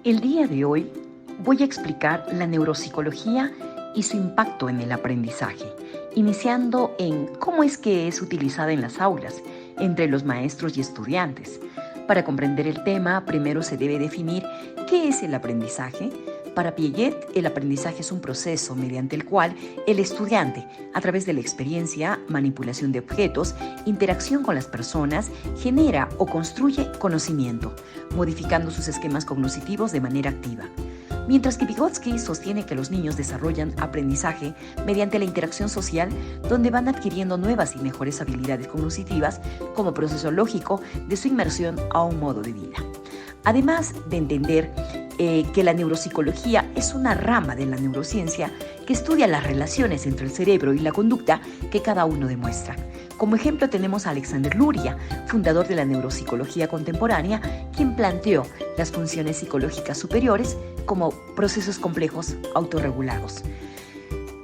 El día de hoy voy a explicar la neuropsicología y su impacto en el aprendizaje, iniciando en cómo es que es utilizada en las aulas, entre los maestros y estudiantes. Para comprender el tema, primero se debe definir qué es el aprendizaje. Para Piaget, el aprendizaje es un proceso mediante el cual el estudiante, a través de la experiencia, manipulación de objetos, interacción con las personas, genera o construye conocimiento, modificando sus esquemas cognitivos de manera activa. Mientras que Vygotsky sostiene que los niños desarrollan aprendizaje mediante la interacción social, donde van adquiriendo nuevas y mejores habilidades cognitivas como proceso lógico de su inmersión a un modo de vida. Además de entender que la neuropsicología es una rama de la neurociencia que estudia las relaciones entre el cerebro y la conducta que cada uno demuestra. Como ejemplo tenemos a Alexander Luria, fundador de la neuropsicología contemporánea, quien planteó las funciones psicológicas superiores como procesos complejos autorregulados.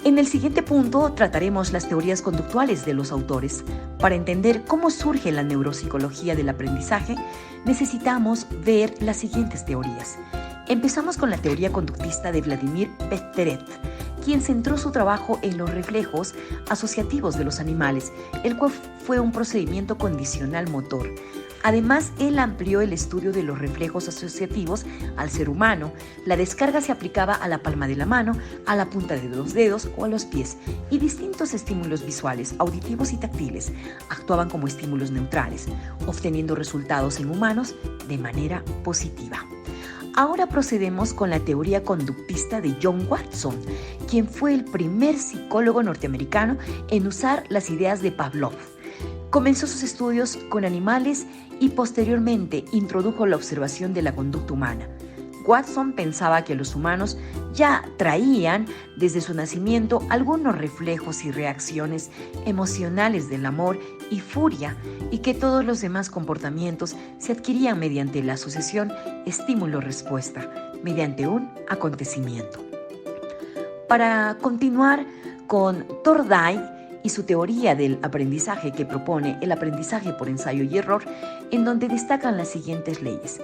En el siguiente punto trataremos las teorías conductuales de los autores. Para entender cómo surge la neuropsicología del aprendizaje, necesitamos ver las siguientes teorías. Empezamos con la teoría conductista de Vladimir Petteret, quien centró su trabajo en los reflejos asociativos de los animales, el cual fue un procedimiento condicional motor. Además, él amplió el estudio de los reflejos asociativos al ser humano. La descarga se aplicaba a la palma de la mano, a la punta de los dedos o a los pies, y distintos estímulos visuales, auditivos y táctiles actuaban como estímulos neutrales, obteniendo resultados en humanos de manera positiva. Ahora procedemos con la teoría conductista de John Watson, quien fue el primer psicólogo norteamericano en usar las ideas de Pavlov. Comenzó sus estudios con animales y posteriormente introdujo la observación de la conducta humana. Watson pensaba que los humanos ya traían desde su nacimiento algunos reflejos y reacciones emocionales del amor y furia, y que todos los demás comportamientos se adquirían mediante la asociación estímulo-respuesta, mediante un acontecimiento. Para continuar con Thorndike y su teoría del aprendizaje, que propone el aprendizaje por ensayo y error, en donde destacan las siguientes leyes.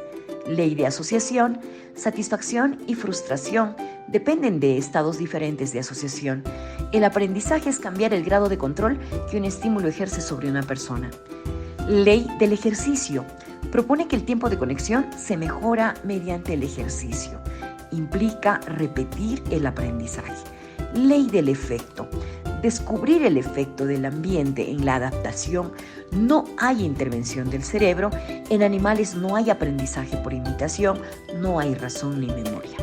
Ley de asociación, satisfacción y frustración dependen de estados diferentes de asociación. El aprendizaje es cambiar el grado de control que un estímulo ejerce sobre una persona. Ley del ejercicio. Propone que el tiempo de conexión se mejora mediante el ejercicio. Implica repetir el aprendizaje. Ley del efecto. Descubrir el efecto del ambiente en la adaptación. No hay intervención del cerebro. En animales no hay aprendizaje por imitación. No hay razón ni memoria.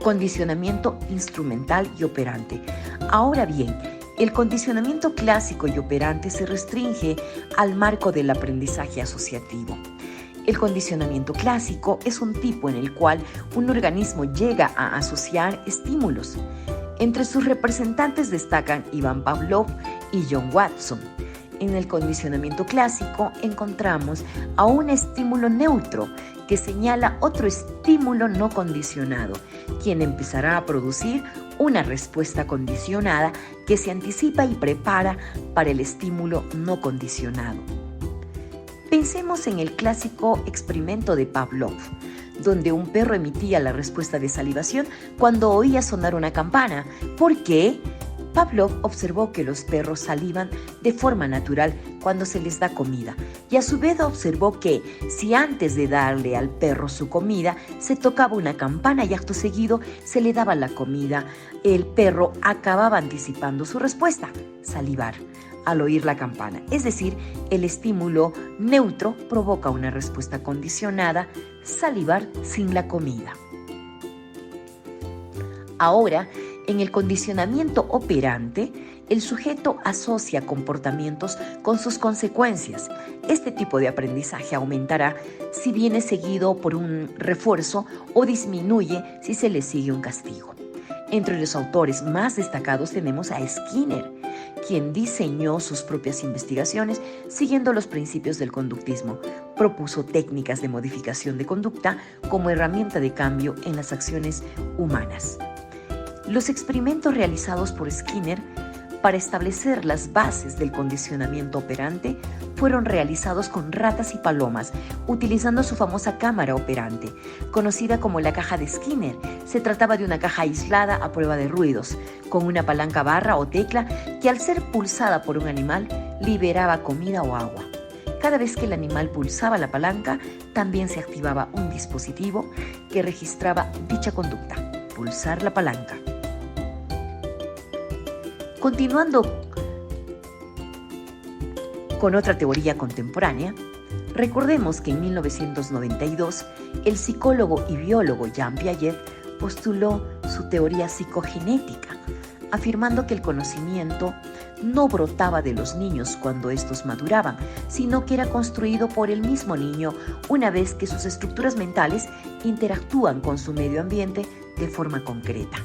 Condicionamiento instrumental y operante. Ahora bien, el condicionamiento clásico y operante se restringe al marco del aprendizaje asociativo. El condicionamiento clásico es un tipo en el cual un organismo llega a asociar estímulos. Entre sus representantes destacan Ivan Pavlov y John Watson. En el condicionamiento clásico encontramos a un estímulo neutro que señala otro estímulo no condicionado, quien empezará a producir una respuesta condicionada que se anticipa y prepara para el estímulo no condicionado. Pensemos en el clásico experimento de Pavlov, donde un perro emitía la respuesta de salivación cuando oía sonar una campana. ¿Por qué? Pavlov observó que los perros salivan de forma natural cuando se les da comida, y a su vez observó que si antes de darle al perro su comida se tocaba una campana y acto seguido se le daba la comida, el perro acababa anticipando su respuesta, salivar, al oír la campana. Es decir, el estímulo neutro provoca una respuesta condicionada, salivar sin la comida. Ahora, en el condicionamiento operante, el sujeto asocia comportamientos con sus consecuencias. Este tipo de aprendizaje aumentará si viene seguido por un refuerzo o disminuye si se le sigue un castigo. Entre los autores más destacados tenemos a Skinner, quien diseñó sus propias investigaciones siguiendo los principios del conductismo. Propuso técnicas de modificación de conducta como herramienta de cambio en las acciones humanas. Los experimentos realizados por Skinner para establecer las bases del condicionamiento operante fueron realizados con ratas y palomas, utilizando su famosa cámara operante, conocida como la caja de Skinner. Se trataba de una caja aislada a prueba de ruidos, con una palanca barra o tecla que al ser pulsada por un animal liberaba comida o agua. Cada vez que el animal pulsaba la palanca, también se activaba un dispositivo que registraba dicha conducta, pulsar la palanca. Continuando con otra teoría contemporánea, recordemos que en 1992 el psicólogo y biólogo Jean Piaget postuló su teoría psicogenética, afirmando que el conocimiento no brotaba de los niños cuando estos maduraban, sino que era construido por el mismo niño una vez que sus estructuras mentales interactúan con su medio ambiente de forma concreta.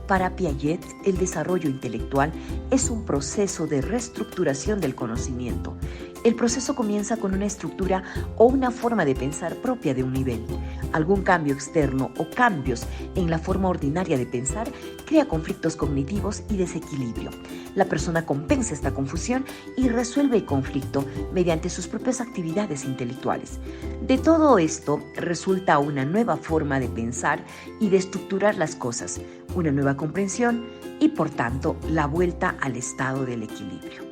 Para Piaget, el desarrollo intelectual es un proceso de reestructuración del conocimiento. El proceso comienza con una estructura o una forma de pensar propia de un nivel. Algún cambio externo o cambios en la forma ordinaria de pensar crea conflictos cognitivos y desequilibrio. La persona compensa esta confusión y resuelve el conflicto mediante sus propias actividades intelectuales. De todo esto resulta una nueva forma de pensar y de estructurar las cosas, una nueva comprensión y, por tanto, la vuelta al estado del equilibrio.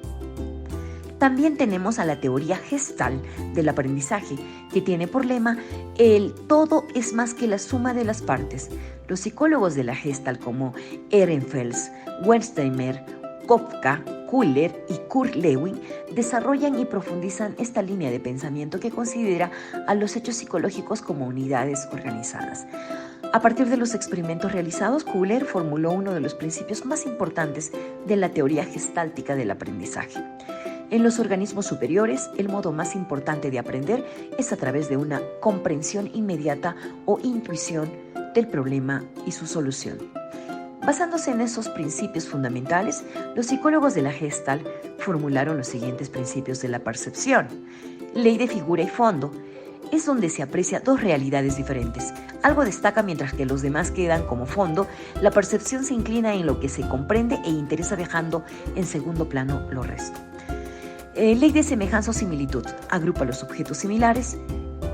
También tenemos a la teoría Gestalt del aprendizaje, que tiene por lema el todo es más que la suma de las partes. Los psicólogos de la Gestalt como Ehrenfels, Wertheimer, Kafka, Kuller y Kurt Lewin desarrollan y profundizan esta línea de pensamiento que considera a los hechos psicológicos como unidades organizadas. A partir de los experimentos realizados, Kuller formuló uno de los principios más importantes de la teoría gestáltica del aprendizaje. En los organismos superiores, el modo más importante de aprender es a través de una comprensión inmediata o intuición del problema y su solución. Basándose en esos principios fundamentales, los psicólogos de la Gestalt formularon los siguientes principios de la percepción. Ley de figura y fondo. Es donde se aprecia dos realidades diferentes. Algo destaca mientras que los demás quedan como fondo. La percepción se inclina en lo que se comprende e interesa, dejando en segundo plano lo resto. Ley de semejanza o similitud. Agrupa los objetos similares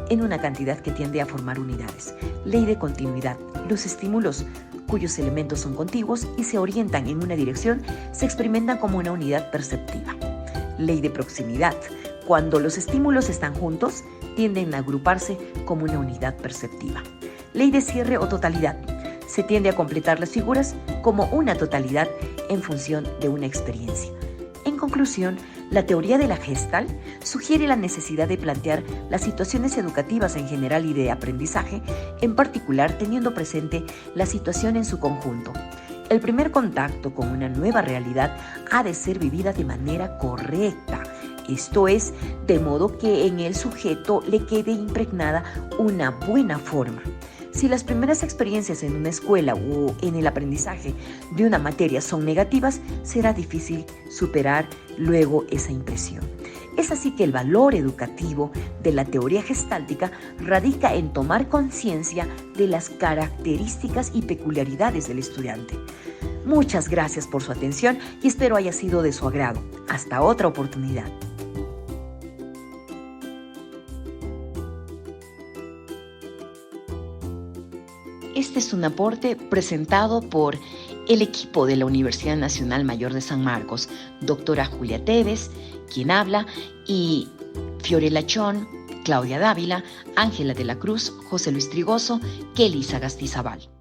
en una cantidad que tiende a formar unidades. Ley de continuidad. Los estímulos cuyos elementos son contiguos y se orientan en una dirección se experimentan como una unidad perceptiva. Ley de proximidad. Cuando los estímulos están juntos, tienden a agruparse como una unidad perceptiva. Ley de cierre o totalidad. Se tiende a completar las figuras como una totalidad en función de una experiencia. En conclusión, la teoría de la Gestalt sugiere la necesidad de plantear las situaciones educativas en general y de aprendizaje, en particular teniendo presente la situación en su conjunto. El primer contacto con una nueva realidad ha de ser vivida de manera correcta, esto es, de modo que en el sujeto le quede impregnada una buena forma. Si las primeras experiencias en una escuela o en el aprendizaje de una materia son negativas, será difícil superar luego esa impresión. Es así que el valor educativo de la teoría gestáltica radica en tomar conciencia de las características y peculiaridades del estudiante. Muchas gracias por su atención y espero haya sido de su agrado. Hasta otra oportunidad. Este es un aporte presentado por el equipo de la Universidad Nacional Mayor de San Marcos, doctora Julia Tevez, quien habla, y Fiorella Chon, Claudia Dávila, Ángela de la Cruz, José Luis Trigoso, Kelly Sagastizabal.